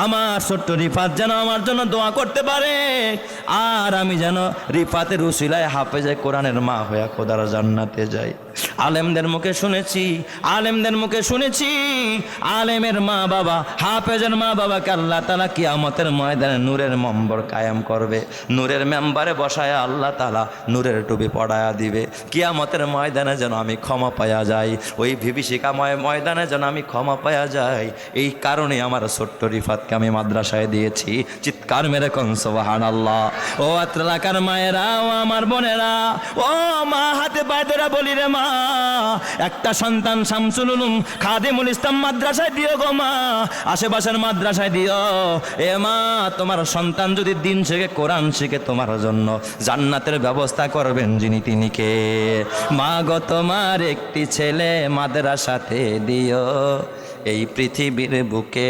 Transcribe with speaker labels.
Speaker 1: আমার ছোট্ট রিফাত যেন আমার জন্য দোয়া করতে পারে, আর আমি যেন রিফাতের উসিলায় হাফেজে কোরআনের মা হইয়া খোদার জান্নাতে যাই। আলেমদের মুখে শুনেছি, আলেমের মা বাবা, হাফেজের মা বাবাকে আল্লাহ তাআলা কিয়ামতের ময়দানে নূরের মেম্বার কায়েম করবে। নূরের মেম্বারে বসায় আল্লাহ তাআলা নূরের টুপি পড়ায়া দিবে। কিয়ামতের ময়দানে যেন আমি ক্ষমা পাওয়া যাই, ওই বিভীষিকাময় ময়দানে যেন আমি ক্ষমা পাওয়া যাই। এই কারণে আমার ছোট্ট রিফাতকে আমি মাদ্রাসায় দিয়েছি। চিৎকার মেরে কোন সুবহানাল্লাহ। ও আত্র এলাকার মায়েরা, ও আমার বোনেরা, ও মা, হাতে পায়ে ধরে বলি রে মা, একটা সন্তান শামসুল উলুম খাদিমুল ইসলাম মাদ্রাসায় দিও গো মা, আশেপাশের মাদ্রাসায় দিও। এ মা, তোমার সন্তান যদি দিন শিখে, কোরআন শিখে, তোমার জন্য জান্নাতের ব্যবস্থা করবেন যিনি, তিনি কে? মা গো, তোমার একটি ছেলে মাদ্রাসাতে দিও, এই পৃথিবীর বুকে